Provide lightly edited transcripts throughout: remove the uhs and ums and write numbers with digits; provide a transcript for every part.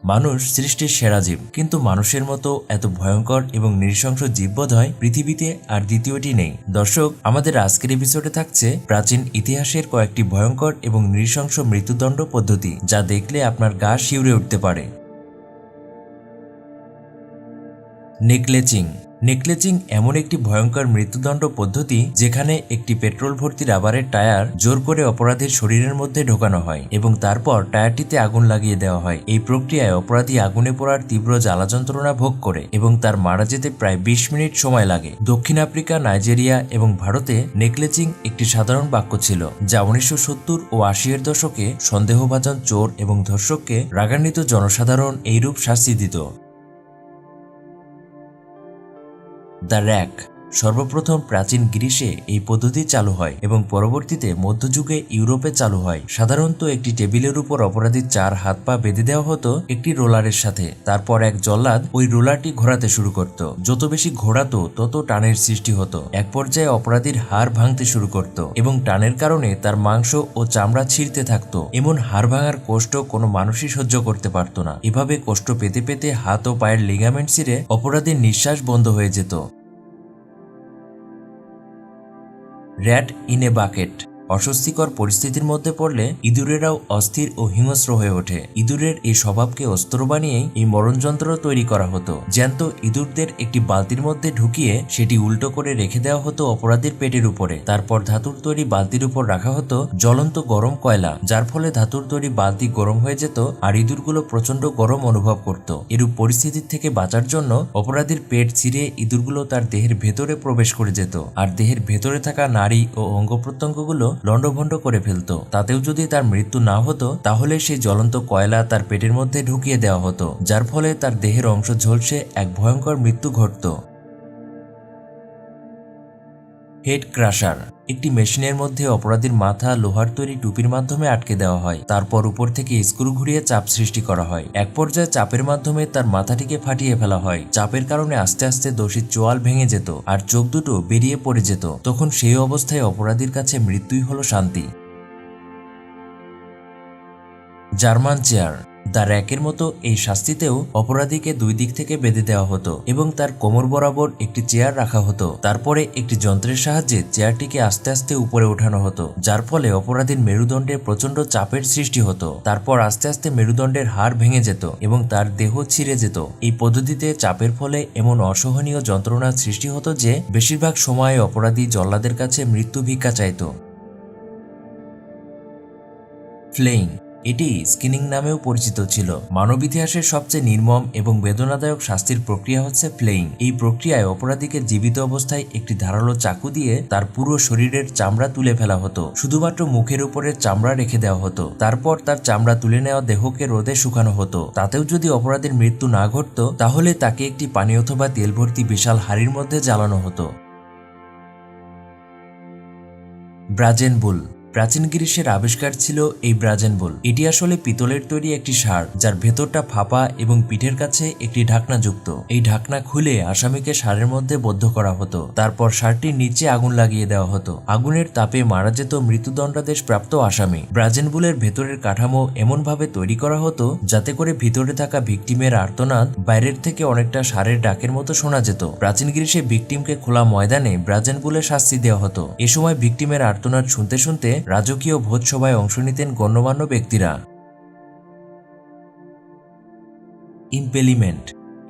মানুষ সৃষ্টির সেরা জীব, কিন্তু মানুষের মতো এত ভয়ঙ্কর এবং নৃশংস জীব বোধহয় পৃথিবীতে আর দ্বিতীয়টি নেই। দর্শক, আমাদের আজকের এপিসোডে থাকছে প্রাচীন ইতিহাসের কয়েকটি ভয়ঙ্কর এবং নৃশংস মৃত্যুদণ্ড পদ্ধতি, যা দেখলে আপনার গা শিউরে উঠতে পারে। নেকলেচিং। নেকলেচিং এমন একটি ভয়ঙ্কর মৃত্যুদণ্ড পদ্ধতি যেখানে একটি পেট্রোল ভর্তি রাবারের টায়ার জোর করে অপরাধীর শরীরের মধ্যে ঢোকানো হয় এবং তারপর টায়ারটিতে আগুন লাগিয়ে দেওয়া হয়। এই প্রক্রিয়ায় অপরাধী আগুনে পোড়ার তীব্র জ্বালা যন্ত্রণা ভোগ করে এবং তার মারা যেতে প্রায় 20 মিনিট সময় লাগে। দক্ষিণ আফ্রিকা, নাইজেরিয়া এবং ভারতে নেকলেচিং একটি সাধারণ বাক্য ছিল, যা 1970 ও 80 এর দশকে সন্দেহভাজন চোর এবং ধর্ষককে রাগান্বিত জনসাধারণ এইরূপ শাস্তি দিত। The rack. সর্বপ্রথম প্রাচীন গ্রিসে এই পদ্ধতি চালু হয় এবং পরবর্তীতে মধ্যযুগে ইউরোপে চালু হয়। সাধারণত একটি টেবিলের উপর অপরাধীর 4 হাত পা বেঁধে দেওয়া হতো একটি রোলারের সাথে। তারপর এক জল্লাদ ওই রোলারটি ঘোরাতে শুরু করত। যত বেশি ঘোরাতো তত টানের সৃষ্টি হতো। এক পর্যায়ে অপরাধীর হাড় ভাঙতে শুরু করত এবং টানের কারণে তার মাংস ও চামড়া ছিঁড়তে থাকতো। এমন হাড় ভাঙার কষ্ট কোনো মানুষই সহ্য করতে পারত না। এভাবে কষ্ট পেতে পেতে হাত ও পায়ের লিগামেন্ট ছিঁড়ে অপরাধীর নিঃশ্বাস বন্ধ হয়ে যেত। Rat in a bucket. অস্বস্তিকর পরিস্থিতির মধ্যে পড়লে ইঁদুরেরাও অস্থির ও হিংস্র হয়ে ওঠে। ইঁদুরের এই স্বভাবকে অস্ত্র বানিয়েই এই মরণযন্ত্র তৈরি করা হতো। জ্যান্ত ইঁদুরদের একটি বালতির মধ্যে ঢুকিয়ে সেটি উল্টো করে রেখে দেওয়া হতো অপরাধীর পেটের উপরে। তারপর ধাতুর তৈরি বালতির উপর রাখা হতো জ্বলন্ত গরম কয়লা, যার ফলে ধাতুর তৈরি বালতি গরম হয়ে যেত আর ইঁদুরগুলো প্রচন্ড গরম অনুভব করত। এরূপ পরিস্থিতির থেকে বাঁচার জন্য অপরাধীর পেট ছিঁড়ে ইঁদুরগুলো তার দেহের ভেতরে প্রবেশ করে যেত আর দেহের ভেতরে থাকা নাড়ি ও অঙ্গ প্রত্যঙ্গগুলো লন্ডভন্ড করে ফেলত। তাতেও যদি তার মৃত্যু না হতো, তাহলে সেই জ্বলন্ত কয়লা তার পেটের মধ্যে ঢুকিয়ে দেওয়া হতো, যার ফলে তার দেহের অংশ ঝলসে এক ভয়ঙ্কর মৃত্যু ঘটত। Head crusher. একটি মেশিনের মধ্যে অপরাধীর মাথা লোহার তৈরি টুপির মাধ্যমে আটকে দেওয়া হয়। তারপর উপর থেকে স্ক্রু ঘুরিয়ে চাপ সৃষ্টি করা হয়। এক পর্যায়ে চাপের মাধ্যমে তার মাথাটিকে ফাটিয়ে ফেলা হয়। চাপের কারণে আস্তে আস্তে দোষীর চোয়াল ভেঙে যেত আর চোখ দুটো বেরিয়ে পড়ে যেত। তখন সেই অবস্থায় অপরাধীর কাছে মৃত্যুই হলো শান্তি। German chair. দ্য র্যাকের মতো এই শাস্তিতেও অপরাধীকে 2 দিক থেকে বেঁধে দেওয়া হতো এবং তার কোমর বরাবর একটি চেয়ার রাখা হতো। তারপরে একটি যন্ত্রের সাহায্যে চেয়ারটিকে আস্তে আস্তে উপরে ওঠানো হতো, যার ফলে অপরাধীর মেরুদণ্ডে প্রচন্ড চাপের সৃষ্টি হতো। তারপর আস্তে আস্তে মেরুদণ্ডের হাড় ভেঙে যেত এবং তার দেহ ছিঁড়ে যেত। এই পদ্ধতিতে চাপের ফলে এমন অসহনীয় যন্ত্রণার সৃষ্টি হতো যে বেশিরভাগ সময় অপরাধী জল্লাদের কাছে মৃত্যু ভিক্ষা চাইত। ফ্লেইং। এটি স্কিনিং নামেও পরিচিত ছিল। মানব ইতিহাসের সবচেয়ে নির্মম এবং বেদনাদায়ক শাস্তির প্রক্রিয়া হচ্ছে ফ্লেইং। এই প্রক্রিয়ায় অপরাধীকে জীবিত অবস্থায় একটি ধারালো চাকু দিয়ে তার পুরো শরীরের চামড়া তুলে ফেলা হতো। শুধুমাত্র মুখের উপরে চামড়া রেখে দেওয়া হতো। তারপর তার চামড়া তুলে নেওয়া দেহকে রোদে শুকানো হতো। তাতেও যদি অপরাধীর মৃত্যু না ঘটত, তাহলে তাকে একটি পানি অথবা তেল ভর্তি বিশাল হাঁড়ির মধ্যে জ্বালানো হতো। ব্রাজেন বুল। প্রাচীন গ্রিসের আবিষ্কার ছিল এই ব্রাজেন বুল। এটি আসলে পিতলের তৈরি একটি ষাঁড়, যার ভেতরটা ফাঁপা এবং পিঠের কাছে একটি ঢাকনা যুক্ত। এই ঢাকনা খুলে আসামিকে ষাঁড়ের মধ্যে বদ্ধ করা হতো। তারপর ষাঁড়টির নিচে আগুন লাগিয়ে দেওয়া হতো। আগুনের তাপে মারা যেত মৃত্যুদণ্ডাদেশ প্রাপ্ত আসামি। ব্রাজেন বুলের ভেতরের কাঠামো এমনভাবে তৈরি করা হতো যাতে করে ভিতরে থাকা ভিকটিমের আর্তনাদ বাইরের থেকে অনেকটা ষাঁড়ের ডাকের মতো শোনা যেত। প্রাচীন গ্রিসে ভিকটিমকে খোলা ময়দানে ব্রাজেন বুলে শাস্তি দেওয়া হতো। এ সময় ভিকটিমের আর্তনাদ শুনতে শুনতে রাজকীয় ভোজসভায় অংশ নিতেন গণ্যমান্য ব্যক্তিরা। ইম্পেলিমেন্ট।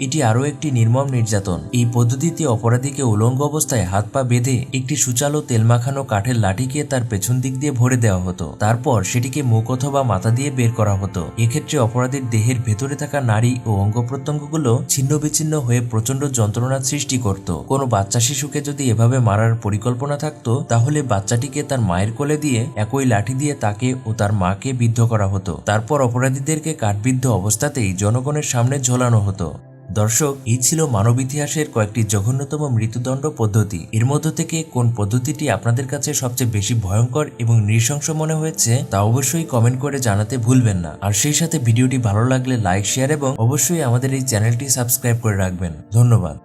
এটি আরও একটি নির্মম নির্যাতন। এই পদ্ধতিতে অপরাধীকে উলঙ্গ অবস্থায় হাত পা বেঁধে একটি সুচালো তেল মাখানো কাঠের লাঠিকে তার পেছন দিক দিয়ে ভরে দেওয়া হতো। তারপর সেটিকে মুখ অথবা মাথা দিয়ে বের করা হতো। এক্ষেত্রে অপরাধীর দেহের ভেতরে থাকা নাড়ি ও অঙ্গ প্রত্যঙ্গগুলো ছিন্ন বিচ্ছিন্ন হয়ে প্রচন্ড যন্ত্রণার সৃষ্টি করত। কোনো বাচ্চা শিশুকে যদি এভাবে মারার পরিকল্পনা থাকতো, তাহলে বাচ্চাটিকে তার মায়ের কোলে দিয়ে একই লাঠি দিয়ে তাকে ও তার মাকে বিদ্ধ করা হতো। তারপর অপরাধীদেরকে কাঠবিদ্ধ অবস্থাতেই জনগণের সামনে ঝোলানো হতো। দর্শক, এই ছিল মানব ইতিহাসের কয়েকটি জঘন্যতম মৃত্যুদণ্ড পদ্ধতি। এর মধ্য থেকে কোন পদ্ধতিটি আপনাদের কাছে সবচেয়ে বেশি ভয়ঙ্কর এবং নৃশংস মনে হয়েছে তা অবশ্যই কমেন্ট করে জানাতে ভুলবেন না। আর সেই সাথে ভিডিওটি ভালো লাগলে লাইক, শেয়ার এবং অবশ্যই আমাদের এই চ্যানেলটি সাবস্ক্রাইব করে রাখবেন। ধন্যবাদ।